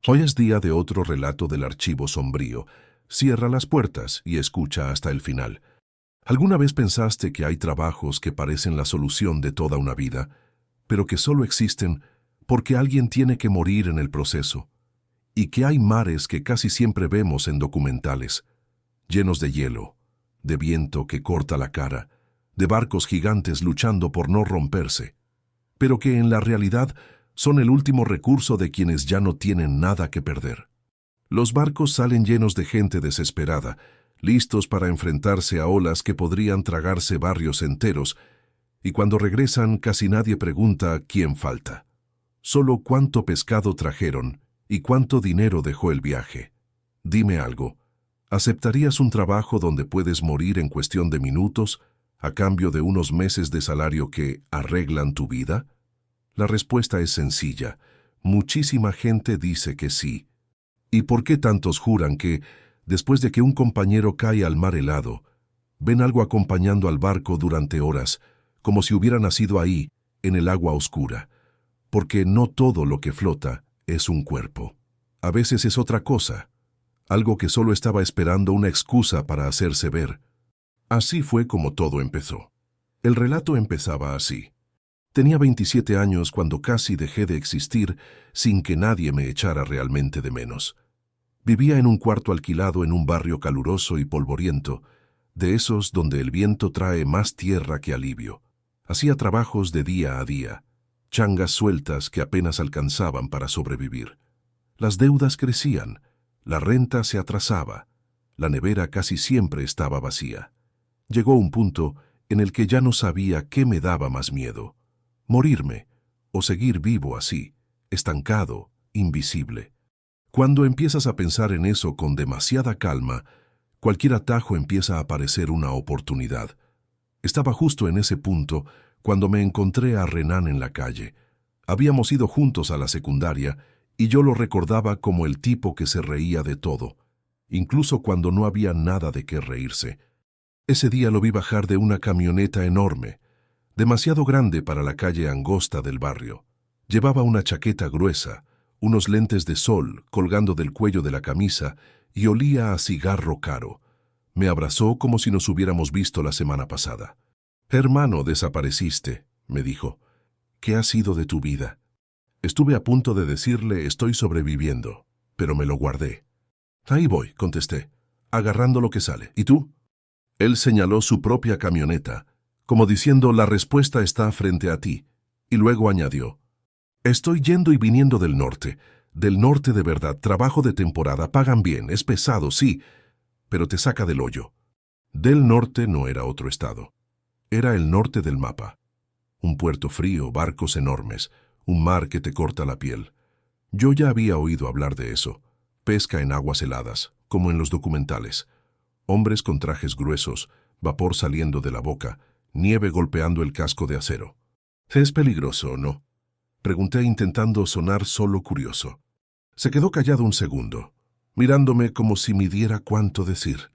Hoy es día de otro relato del archivo sombrío. Cierra las puertas y escucha hasta el final. ¿Alguna vez pensaste que hay trabajos que parecen la solución de toda una vida, pero que solo existen porque alguien tiene que morir en el proceso? Y que hay mares que casi siempre vemos en documentales, llenos de hielo, de viento que corta la cara, de barcos gigantes luchando por no romperse, pero que en la realidad son el último recurso de quienes ya no tienen nada que perder. Los barcos salen llenos de gente desesperada, listos para enfrentarse a olas que podrían tragarse barrios enteros, y cuando regresan casi nadie pregunta quién falta. Solo cuánto pescado trajeron y cuánto dinero dejó el viaje. Dime algo, ¿aceptarías un trabajo donde puedes morir en cuestión de minutos a cambio de unos meses de salario que arreglan tu vida? La respuesta es sencilla. Muchísima gente dice que sí. ¿Y por qué tantos juran que, después de que un compañero cae al mar helado, ven algo acompañando al barco durante horas, como si hubiera nacido ahí, en el agua oscura? Porque no todo lo que flota es un cuerpo. A veces es otra cosa, algo que solo estaba esperando una excusa para hacerse ver. Así fue como todo empezó. El relato empezaba así. Tenía 27 años cuando casi dejé de existir sin que nadie me echara realmente de menos. Vivía en un cuarto alquilado en un barrio caluroso y polvoriento, de esos donde el viento trae más tierra que alivio. Hacía trabajos de día a día, changas sueltas que apenas alcanzaban para sobrevivir. Las deudas crecían, la renta se atrasaba, la nevera casi siempre estaba vacía. Llegó un punto en el que ya no sabía qué me daba más miedo: morirme o seguir vivo así, estancado, invisible. Cuando empiezas a pensar en eso con demasiada calma, cualquier atajo empieza a parecer una oportunidad. Estaba justo en ese punto cuando me encontré a Renan en la calle. Habíamos ido juntos a la secundaria y yo lo recordaba como el tipo que se reía de todo, incluso cuando no había nada de qué reírse. Ese día lo vi bajar de una camioneta enorme, demasiado grande para la calle angosta del barrio. Llevaba una chaqueta gruesa, unos lentes de sol colgando del cuello de la camisa y olía a cigarro caro. Me abrazó como si nos hubiéramos visto la semana pasada. «Hermano, desapareciste», me dijo. «¿Qué ha sido de tu vida?» Estuve a punto de decirle «estoy sobreviviendo», pero me lo guardé. «Ahí voy», contesté, agarrando lo que sale. «¿Y tú?» Él señaló su propia camioneta, como diciendo «la respuesta está frente a ti», y luego añadió: «Estoy yendo y viniendo del norte de verdad, trabajo de temporada, pagan bien, es pesado, sí, pero te saca del hoyo». Del norte no era otro estado, era el norte del mapa. Un puerto frío, barcos enormes, un mar que te corta la piel. Yo ya había oído hablar de eso, pesca en aguas heladas, como en los documentales, hombres con trajes gruesos, vapor saliendo de la boca, nieve golpeando el casco de acero. «¿Es peligroso, no?», pregunté intentando sonar solo curioso. Se quedó callado un segundo, mirándome como si midiera cuánto decir.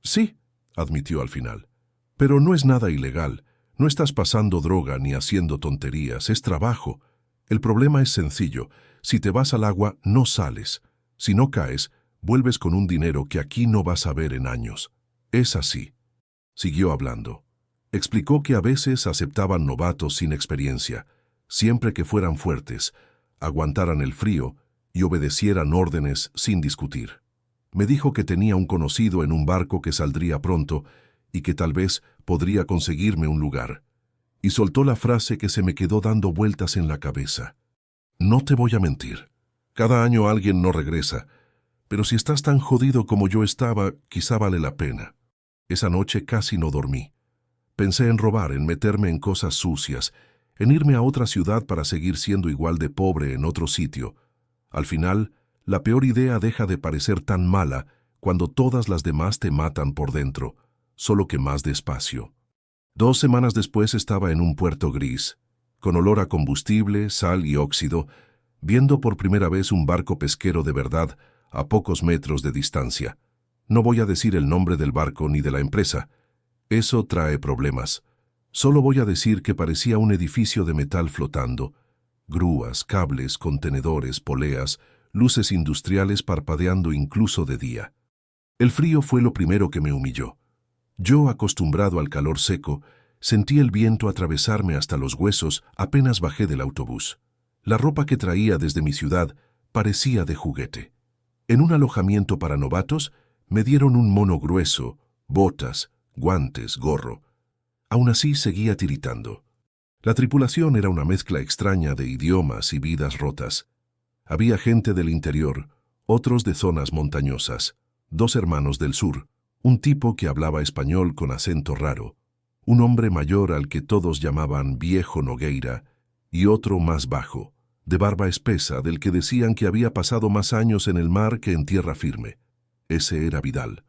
«Sí», admitió al final, «pero no es nada ilegal, no estás pasando droga ni haciendo tonterías, es trabajo. El problema es sencillo, si te vas al agua no sales, si no caes, vuelves con un dinero que aquí no vas a ver en años. Es así». Siguió hablando. Explicó que a veces aceptaban novatos sin experiencia, siempre que fueran fuertes, aguantaran el frío y obedecieran órdenes sin discutir. Me dijo que tenía un conocido en un barco que saldría pronto y que tal vez podría conseguirme un lugar. Y soltó la frase que se me quedó dando vueltas en la cabeza. «No te voy a mentir. Cada año alguien no regresa, pero si estás tan jodido como yo estaba, quizá vale la pena». Esa noche casi no dormí. Pensé en robar, en meterme en cosas sucias, en irme a otra ciudad para seguir siendo igual de pobre en otro sitio. Al final, la peor idea deja de parecer tan mala cuando todas las demás te matan por dentro, solo que más despacio. 2 semanas después estaba en un puerto gris, con olor a combustible, sal y óxido, viendo por primera vez un barco pesquero de verdad a pocos metros de distancia. No voy a decir el nombre del barco ni de la empresa. Eso trae problemas. Solo voy a decir que parecía un edificio de metal flotando. Grúas, cables, contenedores, poleas, luces industriales parpadeando incluso de día. El frío fue lo primero que me humilló. Yo, acostumbrado al calor seco, sentí el viento atravesarme hasta los huesos apenas bajé del autobús. La ropa que traía desde mi ciudad parecía de juguete. En un alojamiento para novatos me dieron un mono grueso, botas, guantes, gorro. Aún así seguía tiritando. La tripulación era una mezcla extraña de idiomas y vidas rotas. Había gente del interior, otros de zonas montañosas, 2 hermanos del sur, un tipo que hablaba español con acento raro, un hombre mayor al que todos llamaban Viejo Nogueira, y otro más bajo, de barba espesa, del que decían que había pasado más años en el mar que en tierra firme. Ese era Vidal.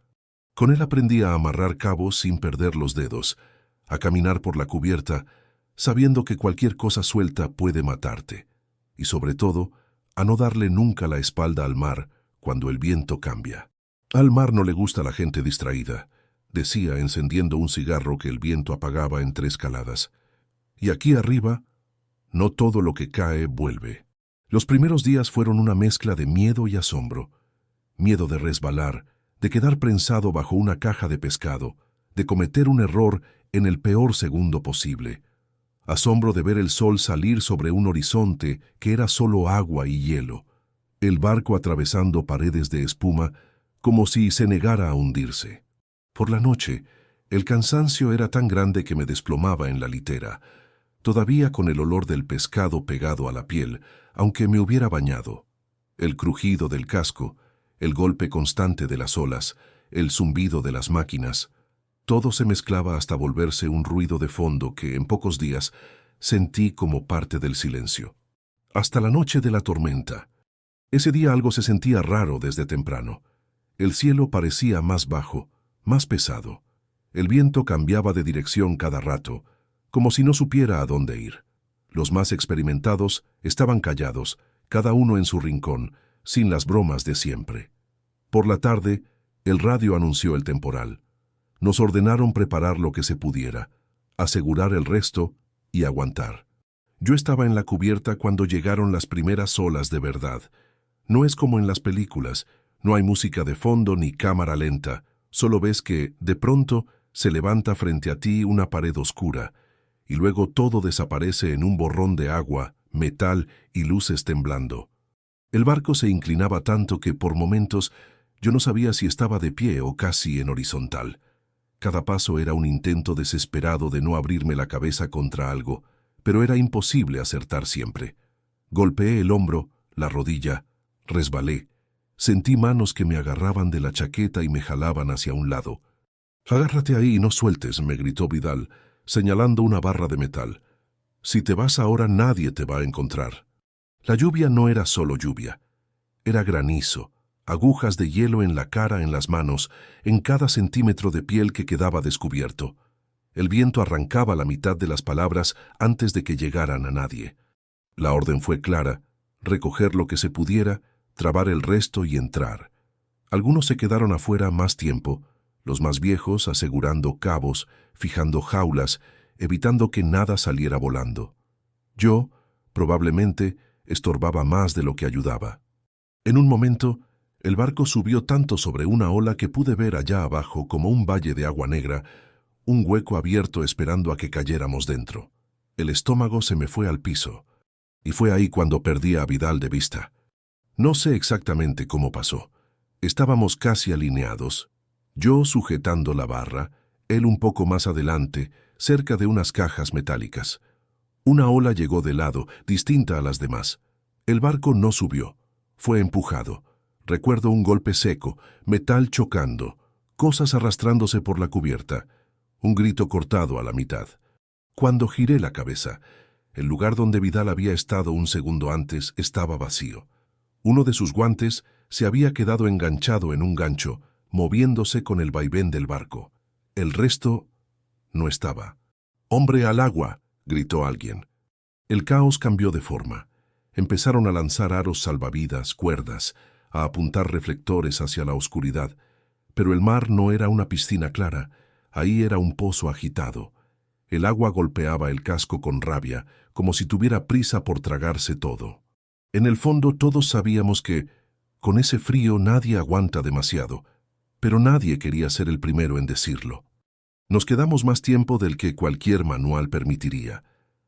Con él aprendí a amarrar cabos sin perder los dedos, a caminar por la cubierta, sabiendo que cualquier cosa suelta puede matarte, y sobre todo, a no darle nunca la espalda al mar cuando el viento cambia. Al mar no le gusta la gente distraída, decía encendiendo un cigarro que el viento apagaba en 3 caladas. Y aquí arriba, no todo lo que cae vuelve. Los primeros días fueron una mezcla de miedo y asombro. Miedo de resbalar, de quedar prensado bajo una caja de pescado, de cometer un error en el peor segundo posible. Asombro de ver el sol salir sobre un horizonte que era solo agua y hielo. El barco atravesando paredes de espuma como si se negara a hundirse. Por la noche, el cansancio era tan grande que me desplomaba en la litera, todavía con el olor del pescado pegado a la piel, aunque me hubiera bañado. El crujido del casco, el golpe constante de las olas, el zumbido de las máquinas, todo se mezclaba hasta volverse un ruido de fondo que, en pocos días, sentí como parte del silencio. Hasta la noche de la tormenta. Ese día algo se sentía raro desde temprano. El cielo parecía más bajo, más pesado. El viento cambiaba de dirección cada rato, como si no supiera a dónde ir. Los más experimentados estaban callados, cada uno en su rincón, sin las bromas de siempre. Por la tarde, el radio anunció el temporal. Nos ordenaron preparar lo que se pudiera, asegurar el resto y aguantar. Yo estaba en la cubierta cuando llegaron las primeras olas de verdad. No es como en las películas, no hay música de fondo ni cámara lenta, solo ves que, de pronto, se levanta frente a ti una pared oscura, y luego todo desaparece en un borrón de agua, metal y luces temblando. El barco se inclinaba tanto que, por momentos, yo no sabía si estaba de pie o casi en horizontal. Cada paso era un intento desesperado de no abrirme la cabeza contra algo, pero era imposible acertar siempre. Golpeé el hombro, la rodilla, resbalé. Sentí manos que me agarraban de la chaqueta y me jalaban hacia un lado. «Agárrate ahí y no sueltes», me gritó Vidal, señalando una barra de metal. «Si te vas ahora nadie te va a encontrar». La lluvia no era solo lluvia. Era granizo, agujas de hielo en la cara, en las manos, en cada centímetro de piel que quedaba descubierto. El viento arrancaba la mitad de las palabras antes de que llegaran a nadie. La orden fue clara: recoger lo que se pudiera, trabar el resto y entrar. Algunos se quedaron afuera más tiempo, los más viejos asegurando cabos, fijando jaulas, evitando que nada saliera volando. Yo, probablemente, estorbaba más de lo que ayudaba. En un momento, el barco subió tanto sobre una ola que pude ver allá abajo, como un valle de agua negra, un hueco abierto esperando a que cayéramos dentro. El estómago se me fue al piso, y fue ahí cuando perdí a Vidal de vista. No sé exactamente cómo pasó. Estábamos casi alineados, yo sujetando la barra, él un poco más adelante, cerca de unas cajas metálicas. Una ola llegó de lado, distinta a las demás. El barco no subió, fue empujado. Recuerdo un golpe seco, metal chocando, cosas arrastrándose por la cubierta, un grito cortado a la mitad. Cuando giré la cabeza, el lugar donde Vidal había estado un segundo antes estaba vacío. Uno de sus guantes se había quedado enganchado en un gancho, moviéndose con el vaivén del barco. El resto no estaba. «¡Hombre al agua!», gritó alguien. El caos cambió de forma. Empezaron a lanzar aros salvavidas, cuerdas, a apuntar reflectores hacia la oscuridad. Pero el mar no era una piscina clara, ahí era un pozo agitado. El agua golpeaba el casco con rabia, como si tuviera prisa por tragarse todo. En el fondo todos sabíamos que, con ese frío nadie aguanta demasiado, pero nadie quería ser el primero en decirlo. Nos quedamos más tiempo del que cualquier manual permitiría,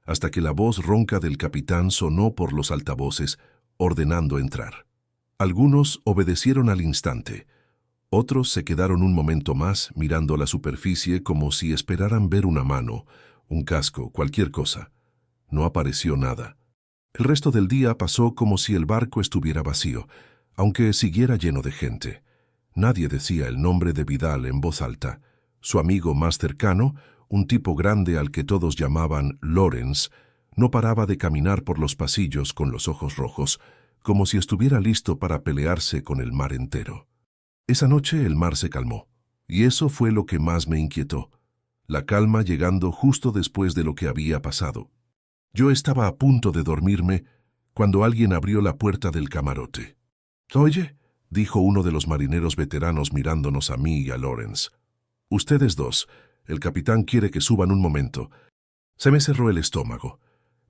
hasta que la voz ronca del capitán sonó por los altavoces, ordenando entrar. Algunos obedecieron al instante. Otros se quedaron un momento más mirando la superficie como si esperaran ver una mano, un casco, cualquier cosa. No apareció nada. El resto del día pasó como si el barco estuviera vacío, aunque siguiera lleno de gente. Nadie decía el nombre de Vidal en voz alta. Su amigo más cercano, un tipo grande al que todos llamaban Lawrence, no paraba de caminar por los pasillos con los ojos rojos, como si estuviera listo para pelearse con el mar entero. Esa noche el mar se calmó, y eso fue lo que más me inquietó. La calma llegando justo después de lo que había pasado. Yo estaba a punto de dormirme cuando alguien abrió la puerta del camarote. «Oye», dijo uno de los marineros veteranos mirándonos a mí y a Lawrence. «Ustedes dos, el capitán quiere que suban un momento». Se me cerró el estómago.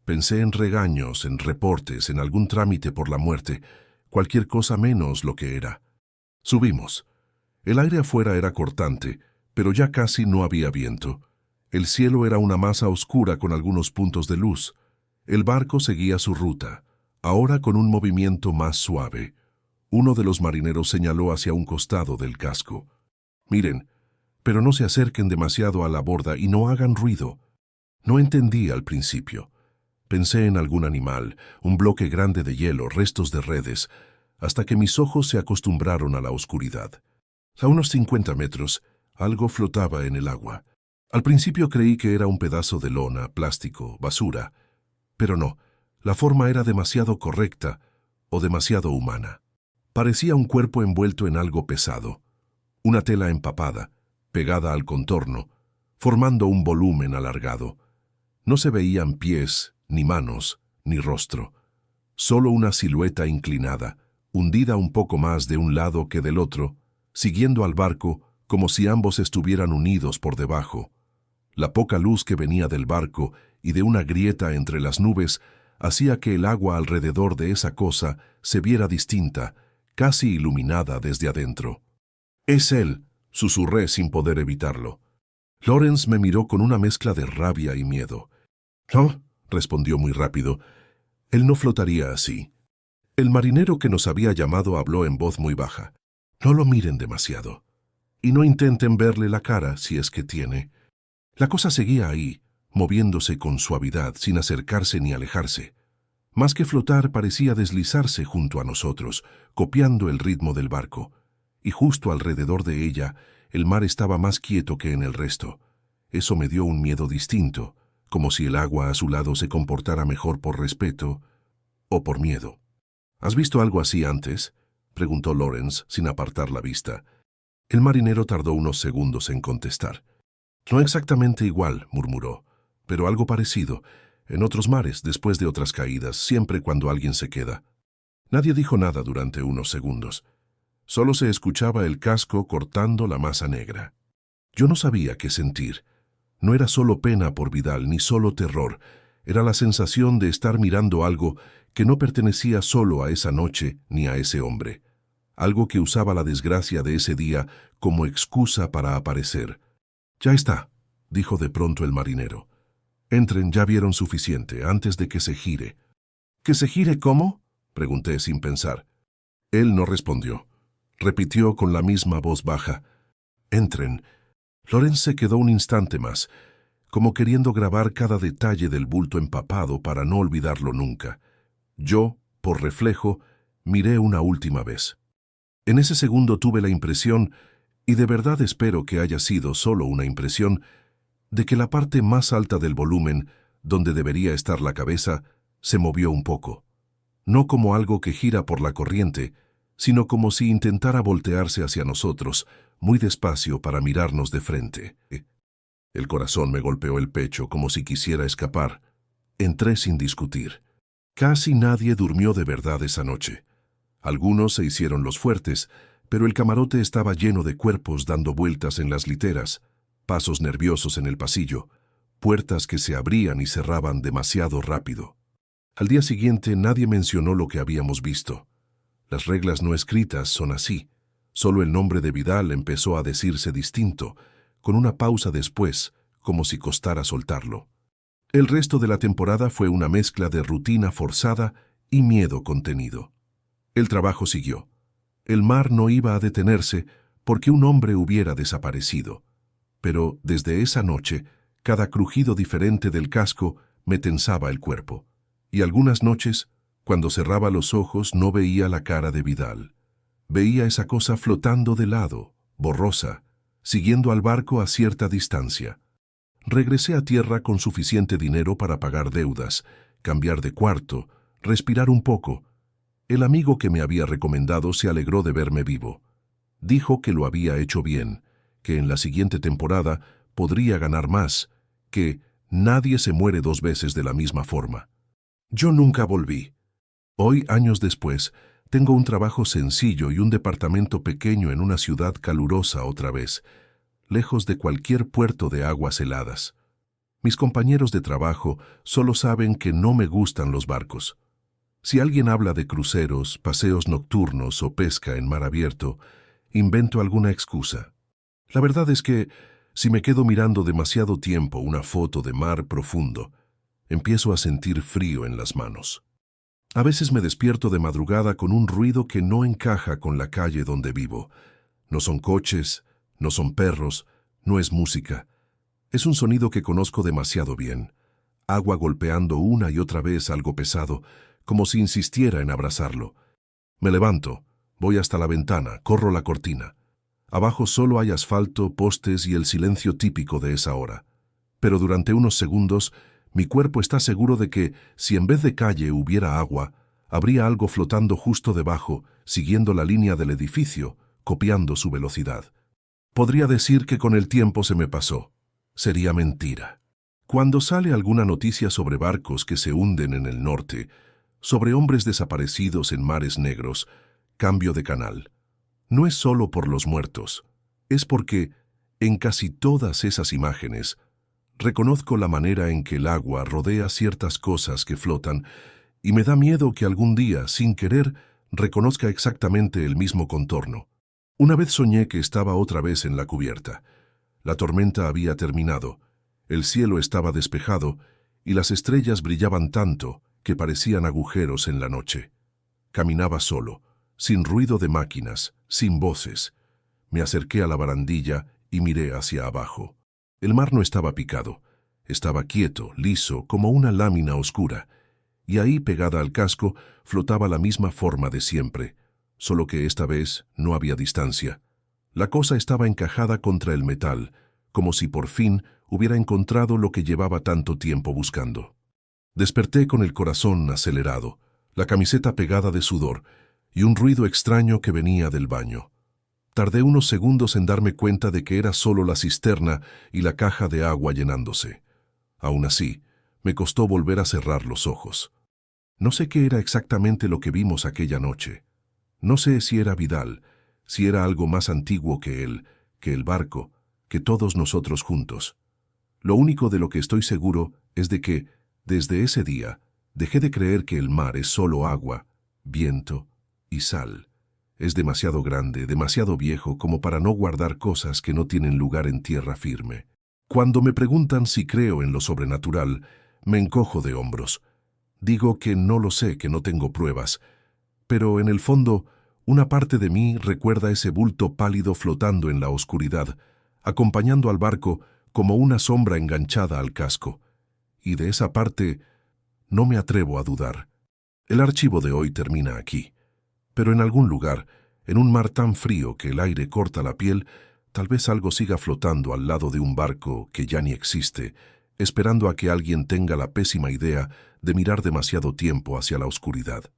Pensé en regaños, en reportes, en algún trámite por la muerte, cualquier cosa menos lo que era. Subimos. El aire afuera era cortante, pero ya casi no había viento. El cielo era una masa oscura con algunos puntos de luz. El barco seguía su ruta, ahora con un movimiento más suave. Uno de los marineros señaló hacia un costado del casco. «Miren, pero no se acerquen demasiado a la borda y no hagan ruido». No entendí al principio. Pensé en algún animal, un bloque grande de hielo, restos de redes, hasta que mis ojos se acostumbraron a la oscuridad. A unos 50 metros, algo flotaba en el agua. Al principio creí que era un pedazo de lona, plástico, basura. Pero no, la forma era demasiado correcta o demasiado humana. Parecía un cuerpo envuelto en algo pesado, una tela empapada, pegada al contorno, formando un volumen alargado. No se veían pies, ni manos, ni rostro. Solo una silueta inclinada, hundida un poco más de un lado que del otro, siguiendo al barco como si ambos estuvieran unidos por debajo. La poca luz que venía del barco y de una grieta entre las nubes hacía que el agua alrededor de esa cosa se viera distinta, casi iluminada desde adentro. «Es él», susurré sin poder evitarlo. Lawrence me miró con una mezcla de rabia y miedo. «No», respondió muy rápido, «él no flotaría así». El marinero que nos había llamado habló en voz muy baja. «No lo miren demasiado. Y no intenten verle la cara si es que tiene». La cosa seguía ahí, moviéndose con suavidad, sin acercarse ni alejarse. Más que flotar, parecía deslizarse junto a nosotros, copiando el ritmo del barco. Y justo alrededor de ella, el mar estaba más quieto que en el resto. Eso me dio un miedo distinto, como si el agua a su lado se comportara mejor por respeto o por miedo. «¿Has visto algo así antes?», preguntó Lawrence, sin apartar la vista. El marinero tardó unos segundos en contestar. «No exactamente igual», murmuró, «pero algo parecido. En otros mares, después de otras caídas, siempre cuando alguien se queda». Nadie dijo nada durante unos segundos. Solo se escuchaba el casco cortando la masa negra. Yo no sabía qué sentir. No era solo pena por Vidal, ni solo terror. Era la sensación de estar mirando algo que no pertenecía solo a esa noche ni a ese hombre. Algo que usaba la desgracia de ese día como excusa para aparecer. «Ya está», dijo de pronto el marinero. «Entren, ya vieron suficiente, antes de que se gire». «¿Que se gire cómo?», pregunté sin pensar. Él no respondió. Repitió con la misma voz baja. «Entren». Lawrence se quedó un instante más, como queriendo grabar cada detalle del bulto empapado para no olvidarlo nunca. Yo, por reflejo, miré una última vez. En ese segundo tuve la impresión, y de verdad espero que haya sido solo una impresión, de que la parte más alta del volumen, donde debería estar la cabeza, se movió un poco. No como algo que gira por la corriente, sino como si intentara voltearse hacia nosotros, muy despacio para mirarnos de frente. El corazón me golpeó el pecho como si quisiera escapar. Entré sin discutir. Casi nadie durmió de verdad esa noche. Algunos se hicieron los fuertes, pero el camarote estaba lleno de cuerpos dando vueltas en las literas, pasos nerviosos en el pasillo, puertas que se abrían y cerraban demasiado rápido. Al día siguiente nadie mencionó lo que habíamos visto. Las reglas no escritas son así. Solo el nombre de Vidal empezó a decirse distinto, con una pausa después, como si costara soltarlo. El resto de la temporada fue una mezcla de rutina forzada y miedo contenido. El trabajo siguió. El mar no iba a detenerse porque un hombre hubiera desaparecido. Pero desde esa noche, cada crujido diferente del casco me tensaba el cuerpo. Y algunas noches, cuando cerraba los ojos, no veía la cara de Vidal. Veía esa cosa flotando de lado, borrosa, siguiendo al barco a cierta distancia. Regresé a tierra con suficiente dinero para pagar deudas, cambiar de cuarto, respirar un poco. El amigo que me había recomendado se alegró de verme vivo. Dijo que lo había hecho bien, que en la siguiente temporada podría ganar más, que nadie se muere dos veces de la misma forma. Yo nunca volví. Hoy, años después, tengo un trabajo sencillo y un departamento pequeño en una ciudad calurosa otra vez, lejos de cualquier puerto de aguas heladas. Mis compañeros de trabajo solo saben que no me gustan los barcos. Si alguien habla de cruceros, paseos nocturnos o pesca en mar abierto, invento alguna excusa. La verdad es que, si me quedo mirando demasiado tiempo una foto de mar profundo, empiezo a sentir frío en las manos. A veces me despierto de madrugada con un ruido que no encaja con la calle donde vivo. No son coches, no son perros, no es música. Es un sonido que conozco demasiado bien. Agua golpeando una y otra vez algo pesado, como si insistiera en abrazarlo. Me levanto, voy hasta la ventana, corro la cortina. Abajo solo hay asfalto, postes y el silencio típico de esa hora. Pero durante unos segundos, mi cuerpo está seguro de que, si en vez de calle hubiera agua, habría algo flotando justo debajo, siguiendo la línea del edificio, copiando su velocidad. Podría decir que con el tiempo se me pasó. Sería mentira. Cuando sale alguna noticia sobre barcos que se hunden en el norte, sobre hombres desaparecidos en mares negros, cambio de canal. No es solo por los muertos, es porque, en casi todas esas imágenes, reconozco la manera en que el agua rodea ciertas cosas que flotan y me da miedo que algún día, sin querer, reconozca exactamente el mismo contorno. Una vez soñé que estaba otra vez en la cubierta. La tormenta había terminado, el cielo estaba despejado y las estrellas brillaban tanto que parecían agujeros en la noche. Caminaba solo, sin ruido de máquinas, sin voces. Me acerqué a la barandilla y miré hacia abajo. El mar no estaba picado, estaba quieto, liso, como una lámina oscura, y ahí, pegada al casco, flotaba la misma forma de siempre, solo que esta vez no había distancia. La cosa estaba encajada contra el metal, como si por fin hubiera encontrado lo que llevaba tanto tiempo buscando. Desperté con el corazón acelerado, la camiseta pegada de sudor, y un ruido extraño que venía del baño. Tardé unos segundos en darme cuenta de que era solo la cisterna y la caja de agua llenándose. Aún así, me costó volver a cerrar los ojos. No sé qué era exactamente lo que vimos aquella noche. No sé si era Vidal, si era algo más antiguo que él, que el barco, que todos nosotros juntos. Lo único de lo que estoy seguro es de que, desde ese día, dejé de creer que el mar es solo agua, viento y sal. Es demasiado grande, demasiado viejo como para no guardar cosas que no tienen lugar en tierra firme. Cuando me preguntan si creo en lo sobrenatural, me encojo de hombros. Digo que no lo sé, que no tengo pruebas. Pero en el fondo, una parte de mí recuerda ese bulto pálido flotando en la oscuridad, acompañando al barco como una sombra enganchada al casco. Y de esa parte no me atrevo a dudar. El archivo de hoy termina aquí. Pero en algún lugar, en un mar tan frío que el aire corta la piel, tal vez algo siga flotando al lado de un barco que ya ni existe, esperando a que alguien tenga la pésima idea de mirar demasiado tiempo hacia la oscuridad.